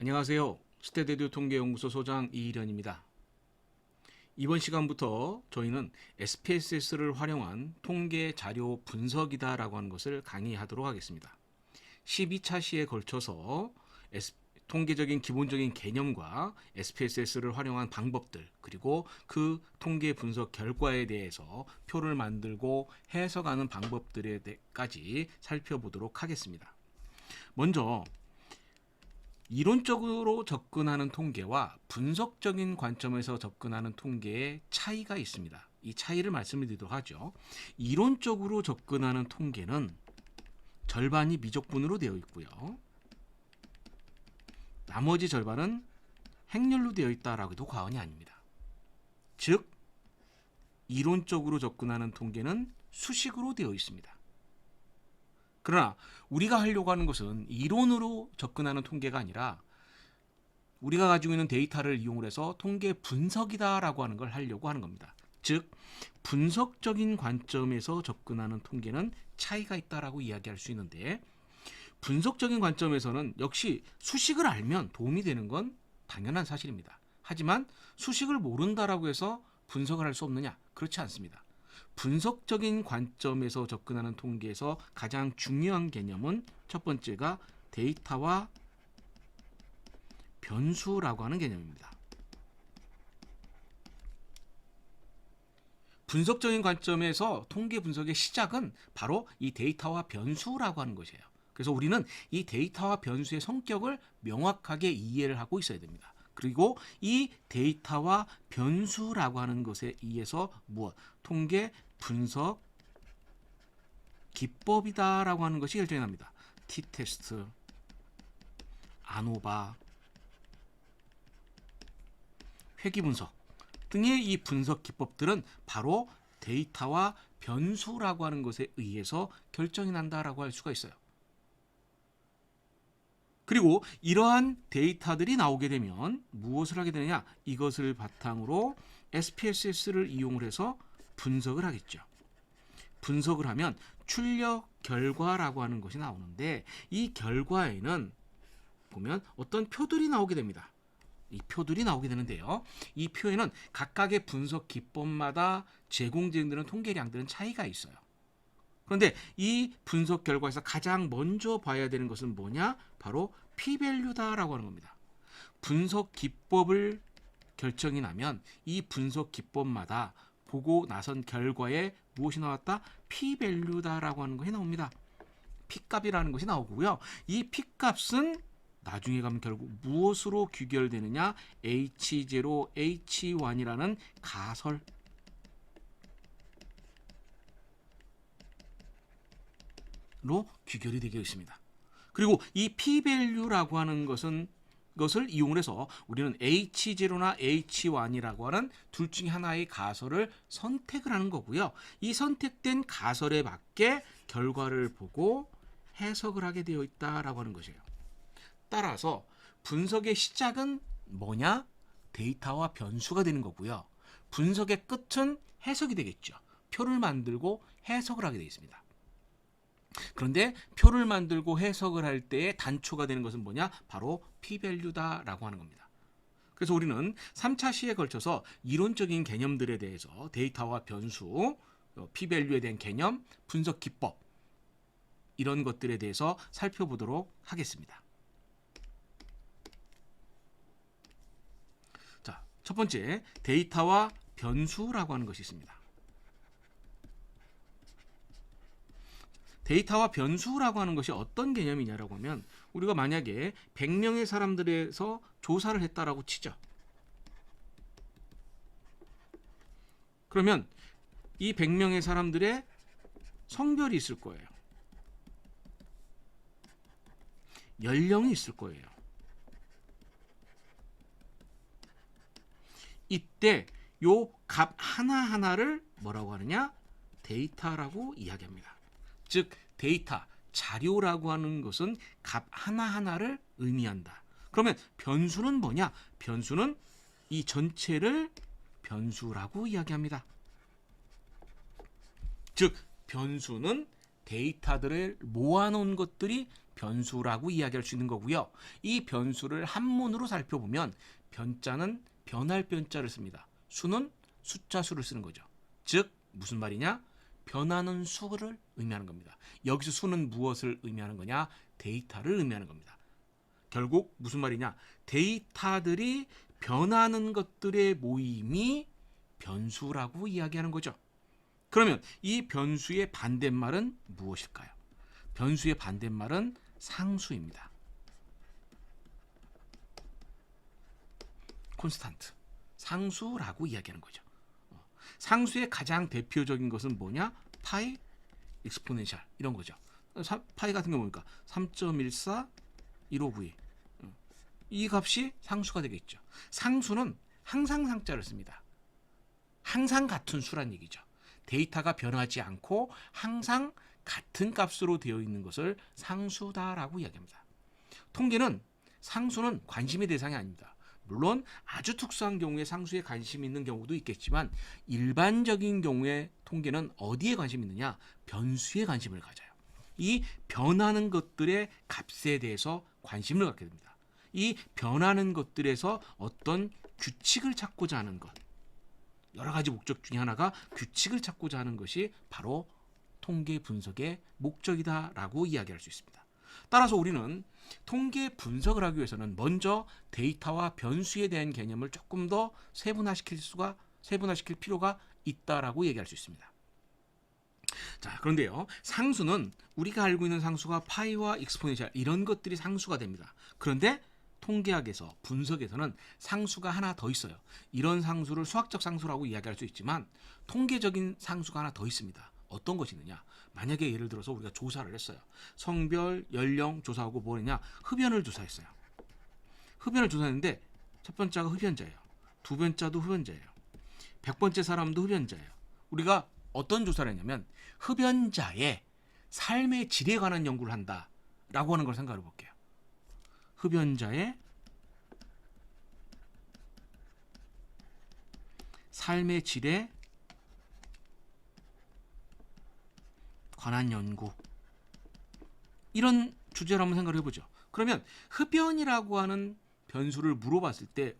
안녕하세요. 스테디오 통계연구소 소장 이희련입니다. 이번 시간부터 저희는 SPSS를 활용한 통계 자료 분석이다라고 하는 것을 강의하도록 하겠습니다. 12차 시에 걸쳐서 통계적인 기본적인 개념과 SPSS를 활용한 방법들, 그리고 그 통계 분석 결과에 대해서 표를 만들고 해석하는 방법들에까지 살펴보도록 하겠습니다. 먼저 이론적으로 접근하는 통계와 분석적인 관점에서 접근하는 통계의 차이가 있습니다. 이 차이를 말씀드리도록 하죠. 이론적으로 접근하는 통계는 절반이 미적분으로 되어 있고요. 나머지 절반은 행렬로 되어 있다라고 해도 과언이 아닙니다. 즉, 이론적으로 접근하는 통계는 수식으로 되어 있습니다. 그러나 우리가 하려고 하는 것은 이론으로 접근하는 통계가 아니라 우리가 가지고 있는 데이터를 이용해서 통계 분석이다라고 하는 걸 하려고 하는 겁니다. 즉, 분석적인 관점에서 접근하는 통계는 차이가 있다라고 이야기할 수 있는데, 분석적인 관점에서는 역시 수식을 알면 도움이 되는 건 당연한 사실입니다. 하지만 수식을 모른다라고 해서 분석을 할 수 없느냐? 그렇지 않습니다. 분석적인 관점에서 접근하는 통계에서 가장 중요한 개념은 첫 번째가 데이터와 변수라고 하는 개념입니다. 분석적인 관점에서 통계 분석의 시작은 바로 이 데이터와 변수라고 하는 것이에요. 그래서 우리는 이 데이터와 변수의 성격을 명확하게 이해를 하고 있어야 됩니다. 그리고 이 데이터와 변수라고 하는 것에 의해서 통계 분석 기법이다라고 하는 것이 결정이 납니다. t-테스트, 아노바, 회귀 분석 등의 이 분석 기법들은 바로 데이터와 변수라고 하는 것에 의해서 결정이 난다라고 할 수가 있어요. 그리고 이러한 데이터들이 나오게 되면 무엇을 하게 되느냐? 이것을 바탕으로 SPSS를 이용을 해서 분석을 하겠죠. 분석을 하면 출력 결과라고 하는 것이 나오는데, 이 결과에는 보면 어떤 표들이 나오게 됩니다. 이 표들이 나오게 되는데요. 이 표에는 각각의 분석 기법마다 제공되는 통계량들은 차이가 있어요. 그런데 이 분석 결과에서 가장 먼저 봐야 되는 것은 뭐냐? 바로 p-value다라고 하는 겁니다. 분석 기법을 결정이 나면 이 분석 기법마다 보고 나선 결과에 무엇이 나왔다? p-value다라고 하는 것이 나옵니다. p값이라는 것이 나오고요. 이 p값은 나중에 가면 결국 무엇으로 귀결되느냐? H0, H1이라는 가설 로 귀결이 되게 있습니다. 그리고 이 p-value라고 하는 것을 이용을 해서 우리는 H0나 H1이라고 하는 둘 중에 하나의 가설을 선택을 하는 거고요. 이 선택된 가설에 맞게 결과를 보고 해석을 하게 되어 있다라고 하는 것이에요. 따라서 분석의 시작은 뭐냐? 데이터와 변수가 되는 거고요. 분석의 끝은 해석이 되겠죠. 표를 만들고 해석을 하게 되어 있습니다. 그런데 표를 만들고 해석을 할 때의 단초가 되는 것은 뭐냐? 바로 p-value다라고 하는 겁니다. 그래서 우리는 3차 시에 걸쳐서 이론적인 개념들에 대해서 데이터와 변수, p-value에 대한 개념, 분석 기법 이런 것들에 대해서 살펴보도록 하겠습니다. 자, 첫 번째 데이터와 변수라고 하는 것이 있습니다. 데이터와 변수라고 하는 것이 어떤 개념이냐라고 하면, 우리가 만약에 100명의 사람들에서 조사를 했다라고 치죠. 그러면 이 100명의 사람들의 성별이 있을 거예요. 연령이 있을 거예요. 이때 요 값 하나하나를 뭐라고 하느냐? 데이터라고 이야기합니다. 즉 데이터, 자료라고 하는 것은 값 하나하나를 의미한다. 그러면 변수는 뭐냐? 변수는 이 전체를 변수라고 이야기합니다. 즉 변수는 데이터들을 모아놓은 것들이 변수라고 이야기할 수 있는 거고요. 이 변수를 한문으로 살펴보면 변자는 변할 변자를 씁니다. 수는 숫자 수를 쓰는 거죠. 즉 무슨 말이냐? 변하는 수를 의미하는 겁니다. 여기서 수는 무엇을 의미하는 거냐? 데이터를 의미하는 겁니다. 결국 무슨 말이냐? 데이터들이 변하는 것들의 모임이 변수라고 이야기하는 거죠. 그러면 이 변수의 반대말은 무엇일까요? 변수의 반대말은 상수입니다. 콘스탄트, 상수라고 이야기하는 거죠. 상수의 가장 대표적인 것은 뭐냐? 파이, 익스포넨셜 이런 거죠. 파이 같은 경우 뭡니까? 3.14, 1592. 이 값이 상수가 되겠죠. 상수는 항상 상자를 씁니다. 항상 같은 수란 얘기죠. 데이터가 변하지 않고 항상 같은 값으로 되어 있는 것을 상수다라고 이야기합니다. 통계는 상수는 관심의 대상이 아닙니다. 물론 아주 특수한 경우에 상수에 관심이 있는 경우도 있겠지만 일반적인 경우에 통계는 어디에 관심이 있느냐? 변수에 관심을 가져요. 이 변하는 것들의 값에 대해서 관심을 갖게 됩니다. 이 변하는 것들에서 어떤 규칙을 찾고자 하는 것, 여러 가지 목적 중에 하나가 규칙을 찾고자 하는 것이 바로 통계 분석의 목적이다라고 이야기할 수 있습니다. 따라서 우리는 통계 분석을 하기 위해서는 먼저 데이터와 변수에 대한 개념을 조금 더 세분화시킬 필요가 있다라고 얘기할 수 있습니다. 자, 그런데요, 상수는 우리가 알고 있는 상수가 파이와 익스포넨셜 이런 것들이 상수가 됩니다. 그런데 통계학에서 분석에서는 상수가 하나 더 있어요. 이런 상수를 수학적 상수라고 이야기할 수 있지만 통계적인 상수가 하나 더 있습니다. 어떤 것이 있느냐? 만약에 예를 들어서 우리가 조사를 했어요. 성별, 연령 조사하고 뭐 했냐? 흡연을 조사했어요. 흡연을 조사했는데 첫 번째가 흡연자예요. 두 번째도 흡연자예요. 100번째 사람도 흡연자예요. 우리가 어떤 조사를 했냐면 흡연자의 삶의 질에 관한 연구를 한다라고 하는 걸 생각해 볼게요. 흡연자의 삶의 질에 관한 연구, 이런 주제로 한번 생각을 해보죠. 그러면 흡연이라고 하는 변수를 물어봤을 때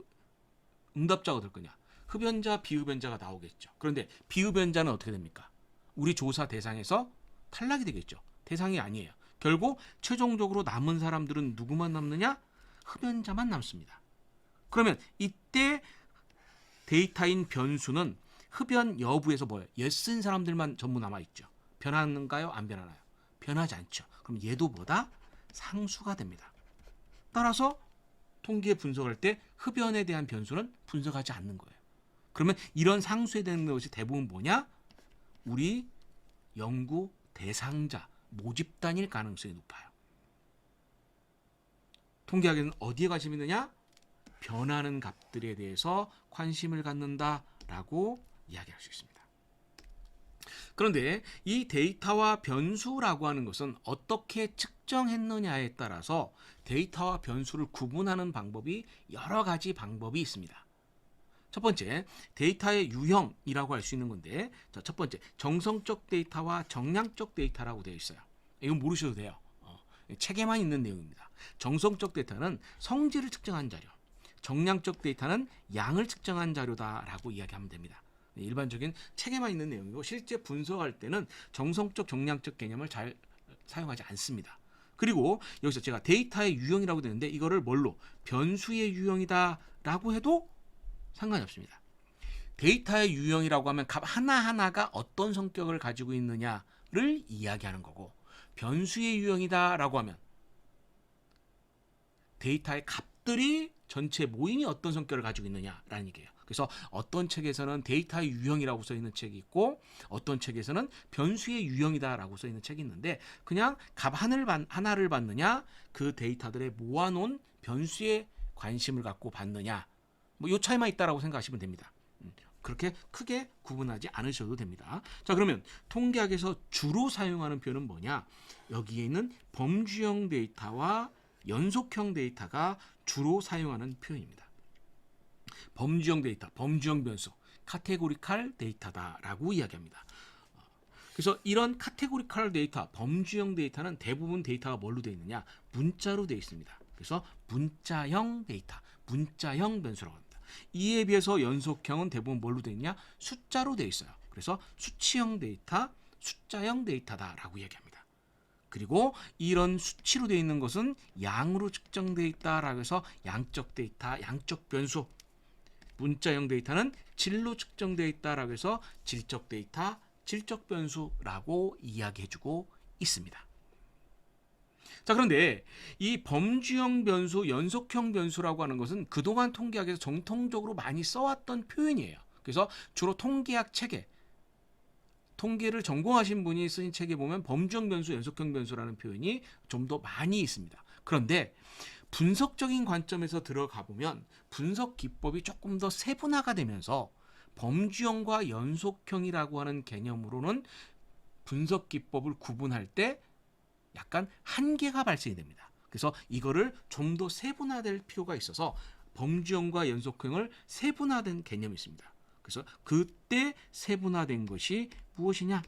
응답자가 될 거냐? 흡연자, 비흡연자가 나오겠죠. 그런데 비흡연자는 어떻게 됩니까? 우리 조사 대상에서 탈락이 되겠죠. 대상이 아니에요. 결국 최종적으로 남은 사람들은 누구만 남느냐? 흡연자만 남습니다. 그러면 이때 데이터인 변수는 흡연 여부에서 뭐예요? 예쓴 사람들만 전부 남아있죠. 변하는가요? 안 변하나요? 변하지 않죠. 그럼 얘도 뭐다? 상수가 됩니다. 따라서 통계 분석할 때 흡연에 대한 변수는 분석하지 않는 거예요. 그러면 이런 상수에 대한 것이 대부분 뭐냐? 우리 연구 대상자, 모집단일 가능성이 높아요. 통계학에는 어디에 관심이 있느냐? 변하는 값들에 대해서 관심을 갖는다라고 이야기할 수 있습니다. 그런데 이 데이터와 변수라고 하는 것은 어떻게 측정했느냐에 따라서 데이터와 변수를 구분하는 방법이 여러 가지 방법이 있습니다. 첫 번째, 데이터의 유형이라고 할 수 있는 건데, 자, 첫 번째, 정성적 데이터와 정량적 데이터라고 되어 있어요. 이건 모르셔도 돼요. 책에만 있는 내용입니다. 정성적 데이터는 성질을 측정한 자료, 정량적 데이터는 양을 측정한 자료다라고 이야기하면 됩니다. 일반적인 책에만 있는 내용이고 실제 분석할 때는 정성적, 정량적 개념을 잘 사용하지 않습니다. 그리고 여기서 제가 데이터의 유형이라고 되는데 이거를 뭘로? 변수의 유형이다라고 해도 상관이 없습니다. 데이터의 유형이라고 하면 값 하나하나가 어떤 성격을 가지고 있느냐를 이야기하는 거고, 변수의 유형이다라고 하면 데이터의 값들이 전체 모임이 어떤 성격을 가지고 있느냐라는 얘기예요. 그래서 어떤 책에서는 데이터의 유형이라고 써 있는 책이 있고 어떤 책에서는 변수의 유형이다라고 써 있는 책이 있는데, 그냥 값 하나를 받느냐, 그 데이터들에 모아놓은 변수에 관심을 갖고 받느냐, 뭐 이 차이만 있다라고 생각하시면 됩니다. 그렇게 크게 구분하지 않으셔도 됩니다. 자, 그러면 통계학에서 주로 사용하는 표현은 뭐냐? 여기에 있는 범주형 데이터와 연속형 데이터가 주로 사용하는 표현입니다. 범주형 데이터, 범주형 변수, 카테고리칼 데이터다라고 이야기합니다. 그래서 이런 카테고리컬 데이터, 범주형 데이터는 대부분 데이터가 뭘로 되어 있느냐? 문자로 되어 있습니다. 그래서 문자형 데이터, 문자형 변수라고 합니다. 이에 비해서 연속형은 대부분 뭘로 되어 있냐? 숫자로 되어 있어요. 그래서 수치형 데이터, 숫자형 데이터다라고 얘기합니다. 그리고 이런 수치로 되어 있는 것은 양으로 측정되어 있다라고 해서 양적 데이터, 양적 변수. 문자형 데이터는 질로 측정되어 있다라고 해서 질적 데이터, 질적 변수라고 이야기해주고 있습니다. 자, 그런데 이 범주형 변수, 연속형 변수라고 하는 것은 그동안 통계학에서 정통적으로 많이 써왔던 표현이에요. 그래서 주로 통계학 책에, 통계를 전공하신 분이 쓰신 책에 보면 범주형 변수, 연속형 변수라는 표현이 좀 더 많이 있습니다. 그런데 분석적인 관점에서 들어가 보면 분석 기법이 조금 더 세분화가 되면서 범주형과 연속형이라고 하는 개념으로는 분석 기법을 구분할 때 약간 한계가 발생이 됩니다. 그래서 이거를 좀 더 세분화될 필요가 있어서 범주형과 연속형을 세분화된 개념이 있습니다. 그래서 그때 세분화된 것이 무엇이냐?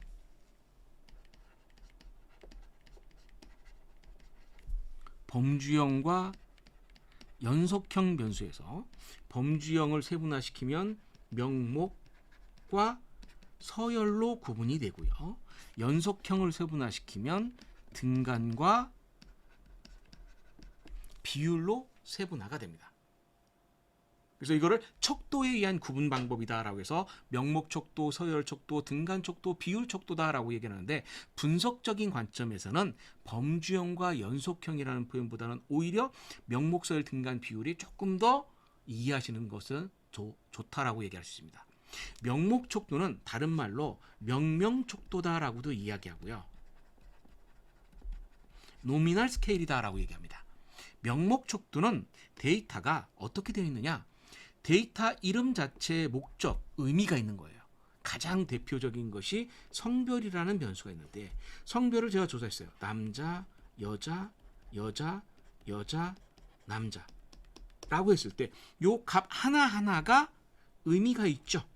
범주형과 연속형 변수에서 범주형을 세분화시키면 명목과 서열로 구분이 되고요. 연속형을 세분화시키면 등간과 비율로 세분화가 됩니다. 그래서 이거를 척도에 의한 구분 방법이다라고 해서 명목 척도, 서열 척도, 등간 척도, 비율 척도다라고 얘기하는데 분석적인 관점에서는 범주형과 연속형이라는 표현보다는 오히려 명목, 서열, 등간, 비율이 조금 더 이해하시는 것은 좋다라고 얘기할 수 있습니다. 명목 척도는 다른 말로 명명 척도다라고도 이야기하고요. 노미널 스케일이다라고 얘기합니다. 명목 척도는 데이터가 어떻게 되어 있느냐? 데이터 이름 자체의 목적, 의미가 있는 거예요. 가장 대표적인 것이 성별이라는 변수가 있는데 성별을 제가 조사했어요. 남자, 여자, 여자, 여자, 남자 라고 했을 때 요 값 하나하나가 의미가 있죠.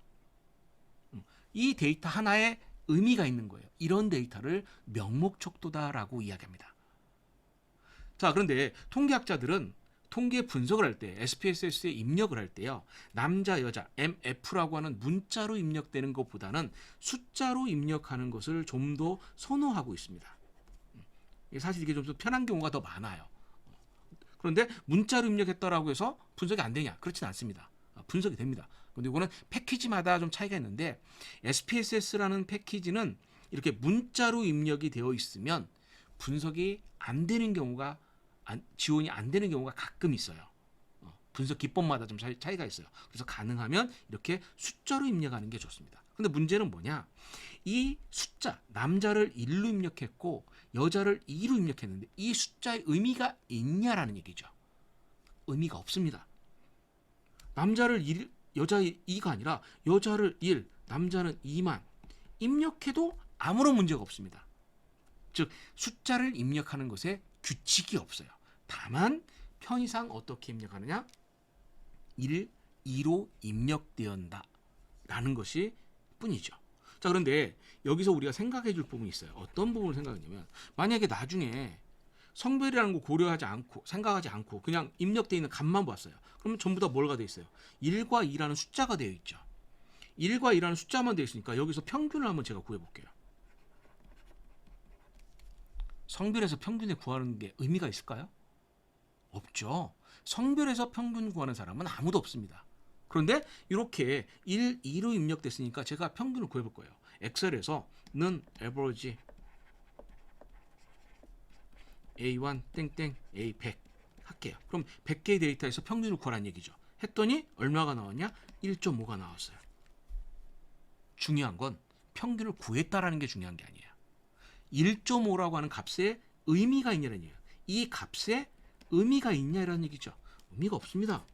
이 데이터 하나에 의미가 있는 거예요. 이런 데이터를 명목 척도다라고 이야기합니다. 자, 그런데 통계학자들은 통계 분석을 할 때 SPSS에 입력을 할 때요. 남자, 여자, MF라고 하는 문자로 입력되는 것보다는 숫자로 입력하는 것을 좀 더 선호하고 있습니다. 사실 이게 좀 더 편한 경우가 더 많아요. 그런데 문자로 입력했다라고 해서 분석이 안 되냐? 그렇진 않습니다. 분석이 됩니다. 근데 이거는 패키지마다 좀 차이가 있는데 SPSS라는 패키지는 이렇게 문자로 입력이 되어 있으면 분석이 안 되는 경우가 지원이 안 되는 경우가 가끔 있어요. 분석 기법마다 좀 차이가 있어요. 그래서 가능하면 이렇게 숫자로 입력하는 게 좋습니다. 근데 문제는 뭐냐? 이 숫자, 남자를 1로 입력했고 여자를 2로 입력했는데 이 숫자의 의미가 있냐라는 얘기죠. 의미가 없습니다. 남자를 1, 여자 2가 아니라 여자를 1, 남자는 2만 입력해도 아무런 문제가 없습니다. 즉 숫자를 입력하는 것에 규칙이 없어요. 다만 편의상 어떻게 입력하느냐? 1, 2로 입력되었다 라는 것이 뿐이죠. 자, 그런데 여기서 우리가 생각해 줄 부분이 있어요. 어떤 부분을 생각하냐면 만약에 나중에 성별이라는 거 고려하지 않고 생각하지 않고 그냥 입력되어 있는 값만 봤어요. 그러면 전부 다 뭐가 되어 있어요? 1과 2라는 숫자가 되어 있죠. 1과 2라는 숫자만 되어 있으니까 여기서 평균을 한번 제가 구해 볼게요. 성별에서 평균을 구하는 게 의미가 있을까요? 없죠. 성별에서 평균 구하는 사람은 아무도 없습니다. 그런데 이렇게 1, 2로 입력됐으니까 제가 평균을 구해볼 거예요. 엑셀에서는 average A1 땡땡 A100 할게요. 그럼 100개의 데이터에서 평균을 구하라는 얘기죠. 했더니 얼마가 나왔냐? 1.5가 나왔어요. 중요한 건 평균을 구했다라는 게 중요한 게 아니에요. 1.5라고 하는 값에 의미가 있냐는 얘기예요. 이 값에 의미가 있냐라는 얘기죠. 의미가 없습니다.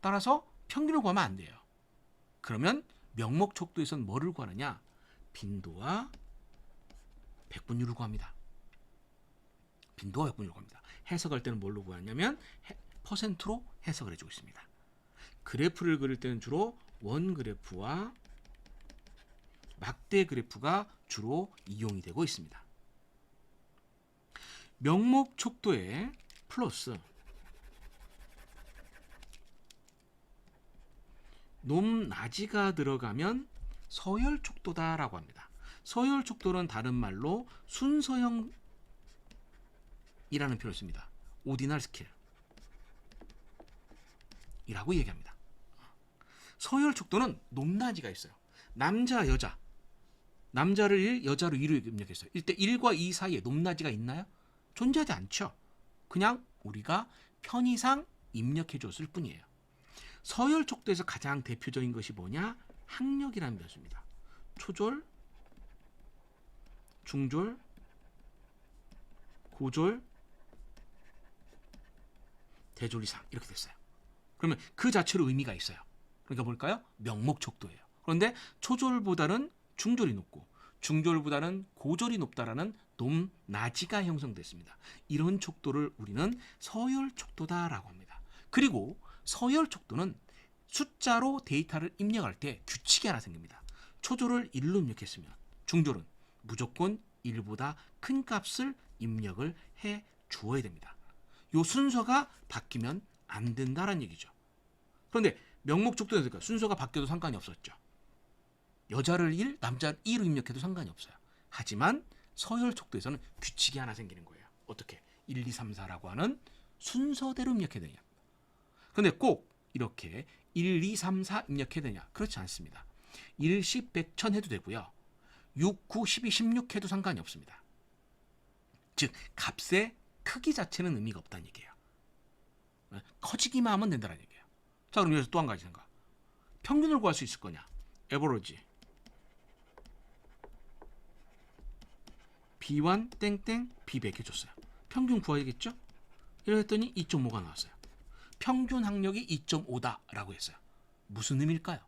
따라서 평균을 구하면 안 돼요. 그러면 명목 척도에서는 뭐를 구하느냐? 빈도와 백분율을 구합니다. 빈도와 백분율을 구합니다. 해석할 때는 뭘로 구하냐면 퍼센트로 해석을 해주고 있습니다. 그래프를 그릴 때는 주로 원 그래프와 막대 그래프가 주로 이용이 되고 있습니다. 명목 촉도에 플러스 높낮이가 들어가면 서열 촉도다라고 합니다. 서열 촉도는 다른 말로 순서형이라는 표현을 씁니다. 오디널 스케일이라고 얘기합니다. 서열 촉도는 높낮이가 있어요. 남자, 여자. 남자를 1, 여자를 2로 입력했어요. 이때 1과 2 사이에 높낮이가 있나요? 존재하지 않죠. 그냥 우리가 편의상 입력해 줬을 뿐이에요. 서열 촉도에서 가장 대표적인 것이 뭐냐? 학력이라는 것입니다. 초졸, 중졸, 고졸, 대졸 이상 이렇게 됐어요. 그러면 그 자체로 의미가 있어요. 그러니까 뭘까요? 명목 촉도예요. 그런데 초졸보다는 중졸이 높고 중졸보다는 고졸이 높다라는 높낮이가 형성됐습니다. 이런 촉도를 우리는 서열 촉도다라고 합니다. 그리고 서열 촉도는 숫자로 데이터를 입력할 때 규칙이 하나 생깁니다. 초졸을 1로 입력했으면 중졸은 무조건 1보다 큰 값을 입력을 해 주어야 됩니다. 이 순서가 바뀌면 안 된다는 얘기죠. 그런데 명목 촉도에서 순서가 바뀌어도 상관이 없었죠. 여자를 1, 남자를 2로 입력해도 상관이 없어요. 하지만 서열 촉도에서는 규칙이 하나 생기는 거예요. 어떻게? 1, 2, 3, 4라고 하는 순서대로 입력해야 되냐. 그런데 꼭 이렇게 1, 2, 3, 4 입력해야 되냐? 그렇지 않습니다. 1, 10, 100, 1000 해도 되고요. 6, 9, 12, 16 해도 상관이 없습니다. 즉 값의 크기 자체는 의미가 없다는 얘기예요. 커지기만 하면 된다는 얘기예요. 자, 그럼 여기서 또 한 가지 생각. 평균을 구할 수 있을 거냐? 에버러지 B1 땡땡 B100 해줬어요. 평균 구해야겠죠? 이랬더니 2.5가 나왔어요. 평균 학력이 2.5다라고 했어요. 무슨 의미일까요?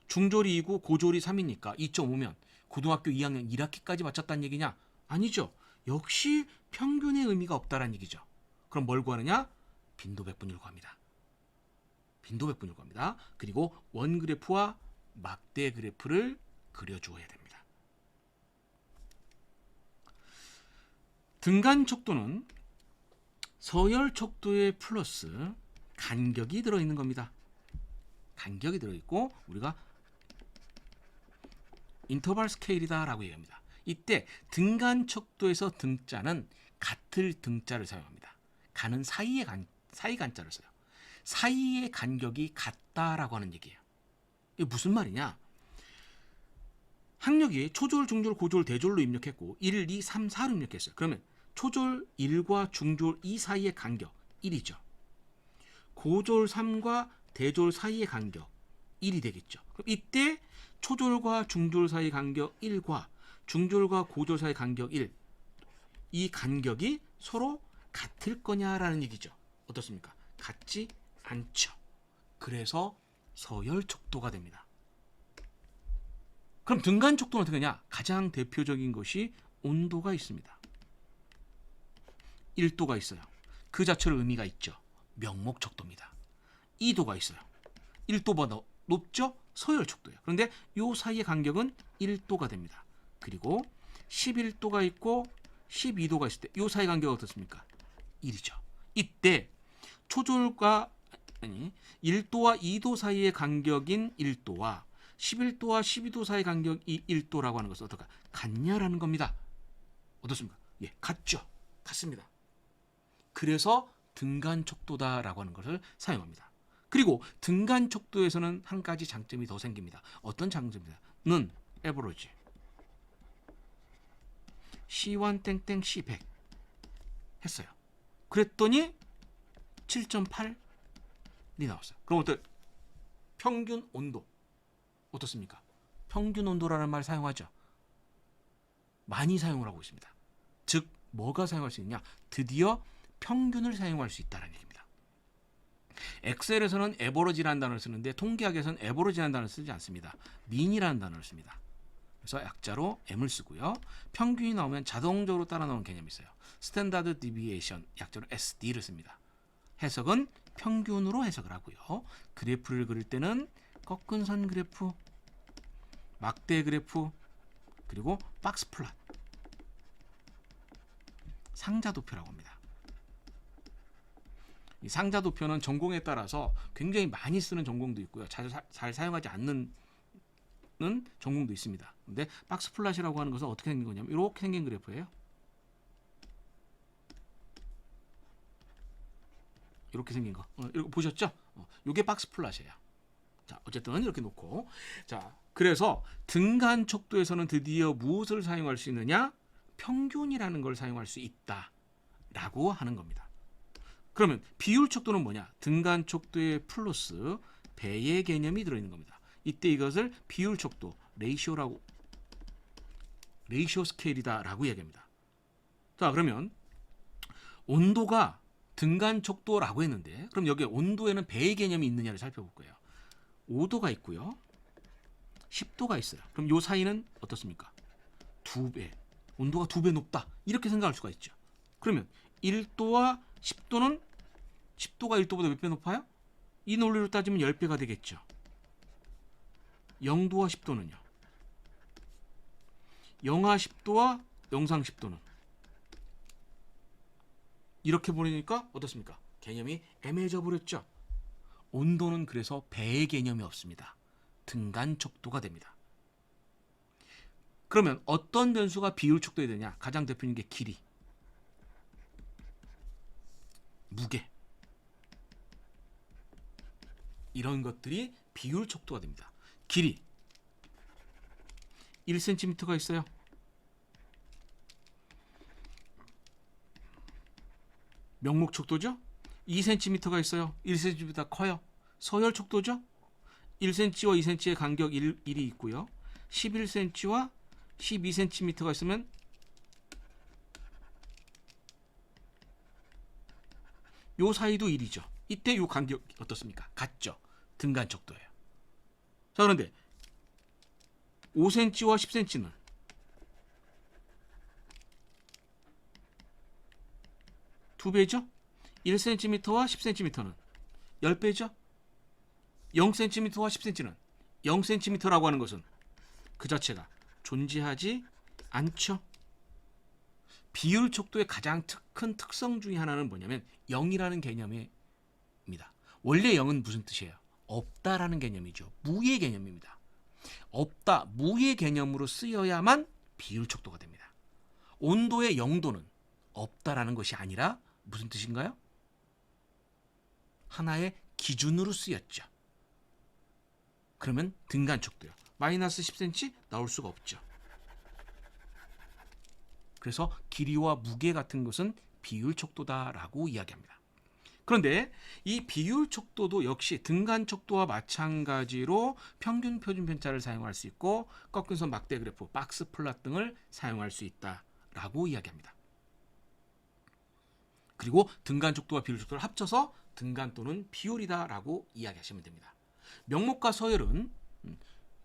중졸이 2고 고졸이 3이니까 2.5면 고등학교 2학년 1학기까지 마쳤다는 얘기냐? 아니죠. 역시 평균의 의미가 없다라는 얘기죠. 그럼 뭘 구하느냐? 빈도백분율 구합니다. 빈도백분율 구합니다. 그리고 원그래프와 막대 그래프를 그려주어야 됩니다. 등간 촉도는 서열 촉도에 플러스 간격이 들어있는 겁니다. 간격이 들어있고 우리가 인터벌 스케일이다 라고 얘기합니다. 이때 등간 촉도에서 등자는 같을 등자를 사용합니다. 간은 사이의 간자를 써요. 사이의 간격이 같다라고 하는 얘기예요. 이게 무슨 말이냐? 학력이 초졸, 중졸, 고졸, 대졸로 입력했고 1, 2, 3, 4로 입력했어요. 그러면 초졸 1과 중졸 2 사이의 간격 1이죠. 고졸 3과 대졸 사이의 간격 1이 되겠죠. 그럼 이때 초졸과 중졸 사이 간격 1과 중졸과 고졸 사이 간격 1, 이 간격이 서로 같을 거냐라는 얘기죠. 어떻습니까? 같지 않죠. 그래서 서열 촉도가 됩니다. 그럼 등간 촉도는 어떻게 되냐? 가장 대표적인 것이 온도가 있습니다. 1도가 있어요. 그 자체로 의미가 있죠. 명목 촉도입니다. 2도가 있어요. 1도보다 높죠? 서열 촉도예요. 그런데 이 사이의 간격은 1도가 됩니다. 그리고 11도가 있고 12도가 있을 때 이 사이 간격은 어떻습니까? 1이죠. 이때 초졸과 1도와 2도 사이의 간격인 1도와 11도와 12도 사이의 간격이 1도라고 하는 것은 어떨까? 같냐라는 겁니다. 어떻습니까? 예, 같죠. 같습니다. 그래서 등간 촉도다라고 하는 것을 사용합니다. 그리고 등간 촉도에서는 한 가지 장점이 더 생깁니다. 어떤 장점이냐는 에버러지 C1 땡땡 C100 했어요. 그랬더니 7.8이 나왔어요. 그럼 어때? 평균 온도 어떻습니까? 평균 온도라는 말 사용하죠. 많이 사용을 하고 있습니다. 즉 뭐가 사용할 수 있냐? 드디어 평균을 사용할 수 있다는 얘기입니다. 엑셀에서는 에버러지라는 단어를 쓰는데 통계학에서는 에버러지라는 단어를 쓰지 않습니다. 민이라는 단어를 씁니다. 그래서 약자로 M을 쓰고요. 평균이 나오면 자동적으로 따라 나오는 개념이 있어요. 스탠다드 디비에이션, 약자로 SD를 씁니다. 해석은 평균으로 해석을 하고요. 그래프를 그릴 때는 꺾은 선 그래프, 막대 그래프, 그리고 박스 플롯, 상자 도표라고 합니다. 이 상자 도표는 전공에 따라서 굉장히 많이 쓰는 전공도 있고요. 잘 사용하지 않는 전공도 있습니다. 근데 박스 플롯이라고 하는 것은 어떻게 생긴 거냐면 이렇게 생긴 그래프예요. 이렇게 생긴 거. 이거 보셨죠? 이게 박스 플롯이에요. 자, 어쨌든 이렇게 놓고, 자, 그래서 등간 척도에서는 드디어 무엇을 사용할 수 있느냐? 평균이라는 걸 사용할 수 있다라고 하는 겁니다. 그러면 비율 척도는 뭐냐? 등간 척도의 플러스 배의 개념이 들어있는 겁니다. 이때 이것을 비율 척도, 레이시오 스케일이다라고 이야기합니다. 자, 그러면 온도가 등간 척도라고 했는데, 그럼 여기 온도에는 배의 개념이 있느냐를 살펴볼 거예요. 5도가 있고요, 10도가 있어요. 그럼 요 사이는 어떻습니까? 2배. 온도가 2배 높다. 이렇게 생각할 수가 있죠. 그러면 1도와 10도는 10도가 1도보다 몇 배 높아요? 이 논리로 따지면 10배가 되겠죠. 0도와 10도는요? 영하 10도와 영상 10도는? 이렇게 보니까 어떻습니까? 개념이 애매해져 버렸죠. 온도는 그래서 배의 개념이 없습니다. 등간 척도가 됩니다. 그러면 어떤 변수가 비율 척도에 되냐? 가장 대표적인 게 길이, 무게, 이런 것들이 비율 척도가 됩니다. 길이 1cm가 있어요. 명목 척도죠. 2cm가 있어요. 1cm보다 커요. 서열 척도죠. 1cm와 2cm의 간격 1이 있고요. 11cm와 12cm가 있으면 요 사이도 1이죠. 이때 요 간격 어떻습니까? 같죠. 등간 척도예요. 자, 그런데 5cm와 10cm는 두 배죠. 1cm와 10cm는 10배죠. 0cm와 10cm는 0cm라고 하는 것은 그 자체가 존재하지 않죠. 비율 척도의 가장 큰 특성 중에 하나는 뭐냐면 0이라는 개념입니다. 원래 0은 무슨 뜻이에요? 없다라는 개념이죠. 무의 개념입니다. 없다, 무의 개념으로 쓰여야만 비율 척도가 됩니다. 온도의 0도는 없다라는 것이 아니라 무슨 뜻인가요? 하나의 기준으로 쓰였죠. 그러면 등간 척도요. 마이너스 10cm 나올 수가 없죠. 그래서 길이와 무게 같은 것은 비율 척도다라고 이야기합니다. 그런데 이 비율 척도도 역시 등간 척도와 마찬가지로 평균 표준 편차를 사용할 수 있고 꺾은선 막대 그래프, 박스 플롯 등을 사용할 수 있다라고 이야기합니다. 그리고 등간 척도와 비율 척도를 합쳐서 등간 또는 비율이다라고 이야기하시면 됩니다. 명목과 서열은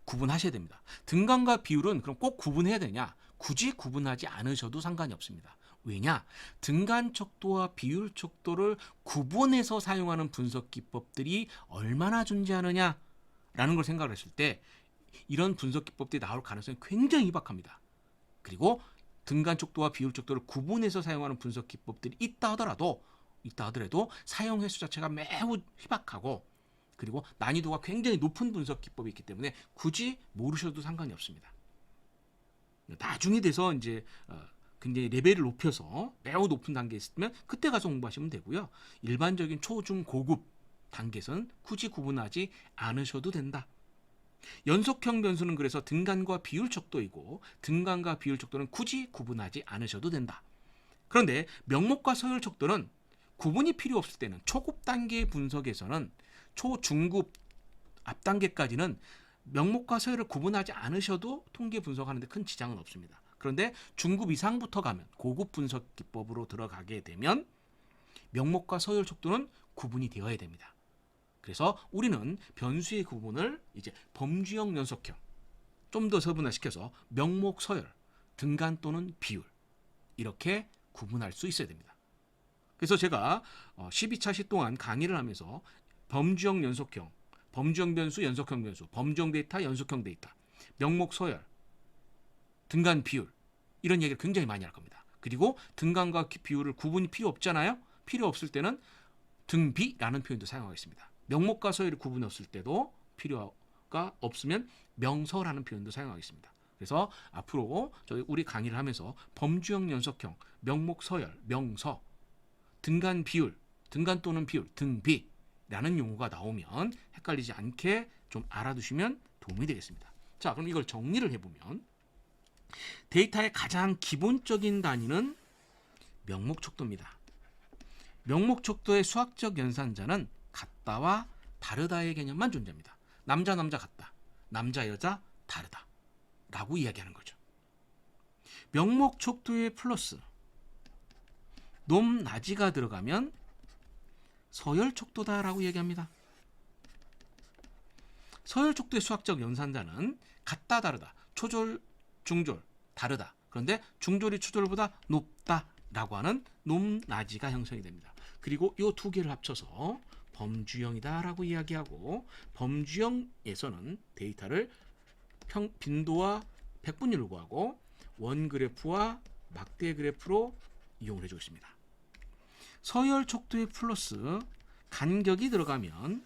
구분하셔야 됩니다. 등간과 비율은 그럼 꼭 구분해야 되냐? 굳이 구분하지 않으셔도 상관이 없습니다. 왜냐? 등간 척도와 비율 척도를 구분해서 사용하는 분석 기법들이 얼마나 존재하느냐라는 걸 생각을 했을 때 이런 분석 기법들이 나올 가능성이 굉장히 희박합니다. 그리고 등간 척도와 비율 척도를 구분해서 사용하는 분석 기법들이 있다 하더라도 사용 횟수 자체가 매우 희박하고 그리고 난이도가 굉장히 높은 분석 기법이 있기 때문에 굳이 모르셔도 상관이 없습니다. 나중에 돼서 이제 굉장히 레벨을 높여서 매우 높은 단계에 있으면 그때 가서 공부하시면 되고요. 일반적인 초, 중, 고급 단계에서는 굳이 구분하지 않으셔도 된다. 연속형 변수는 그래서 등간과 비율 척도이고 등간과 비율 척도는 굳이 구분하지 않으셔도 된다. 그런데 명목과 서열 척도는 구분이 필요 없을 때는 초급 단계의 분석에서는 초, 중급 앞 단계까지는 명목과 서열을 구분하지 않으셔도 통계 분석하는데 큰 지장은 없습니다. 그런데 중급 이상부터 가면 고급 분석 기법으로 들어가게 되면 명목과 서열 척도는 구분이 되어야 됩니다. 그래서 우리는 변수의 구분을 이제 범주형 연속형 좀 더 세분화시켜서 명목, 서열, 등간 또는 비율 이렇게 구분할 수 있어야 됩니다. 그래서 제가 12차 시 동안 강의를 하면서 범주형 연속형, 범주형 변수, 연속형 변수, 범주형 데이터, 연속형 데이터 명목 서열, 등간 비율 이런 얘기를 굉장히 많이 할 겁니다. 그리고 등간과 비율을 구분이 필요 없잖아요. 필요 없을 때는 등비라는 표현도 사용하겠습니다. 명목과 서열이 구분이 없을 때도 필요가 없으면 명서라는 표현도 사용하겠습니다. 그래서 앞으로 우리 강의를 하면서 범주형 연속형, 명목 서열, 명서, 등간 비율, 등간 또는 비율, 등비라는 용어가 나오면 헷갈리지 않게 좀 알아두시면 도움이 되겠습니다. 자, 그럼 이걸 정리를 해보면 데이터의 가장 기본적인 단위는 명목 척도입니다. 명목 척도의 수학적 연산자는 같다와 다르다의 개념만 존재합니다. 남자 같다, 남자 여자 다르다 라고 이야기하는 거죠. 명목 척도의 플러스 높낮이가 들어가면 서열 척도다라고 얘기합니다. 서열 척도의 수학적 연산자는 같다 다르다, 초졸 중졸 다르다. 그런데 중졸이 초졸보다 높다라고 하는 높낮이가 형성이 됩니다. 그리고 이 두 개를 합쳐서 범주형이다라고 이야기하고, 범주형에서는 데이터를 빈도와 백분율을 구하고 원그래프와 막대 그래프로 이용을 해주고 있습니다. 서열 척도의 플러스 간격이 들어가면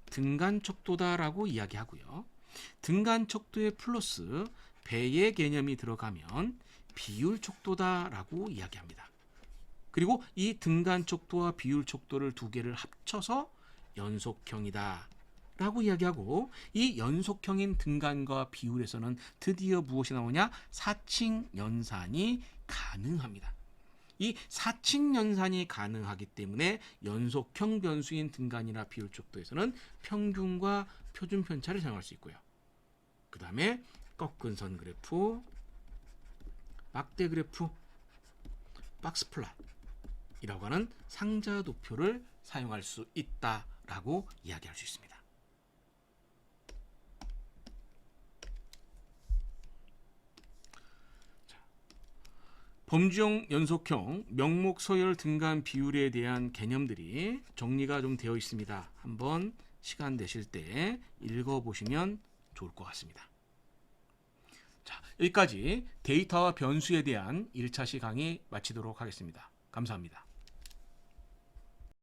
등간 척도다라고 이야기하고요. 등간 척도의 플러스 배의 개념이 들어가면 비율 척도다라고 이야기합니다. 그리고 이 등간 척도와 비율 척도를 두 개를 합쳐서 연속형이다 라고 이야기하고, 이 연속형인 등간과 비율에서는 드디어 무엇이 나오냐? 사칙 연산이 가능합니다. 이 사칙 연산이 가능하기 때문에 연속형 변수인 등간이나 비율 척도에서는 평균과 표준 편차를 사용할 수 있고요. 그 다음에 꺾은 선 그래프, 막대 그래프, 박스 플롯이라고 하는 상자 도표를 사용할 수 있다라고 이야기할 수 있습니다. 범주형, 연속형, 명목, 서열, 등간, 비율에 대한 개념들이 정리가 좀 되어 있습니다. 한번 시간 되실 때 읽어보시면 좋을 것 같습니다. 자, 여기까지 데이터와 변수에 대한 1차시 강의 마치도록 하겠습니다. 감사합니다.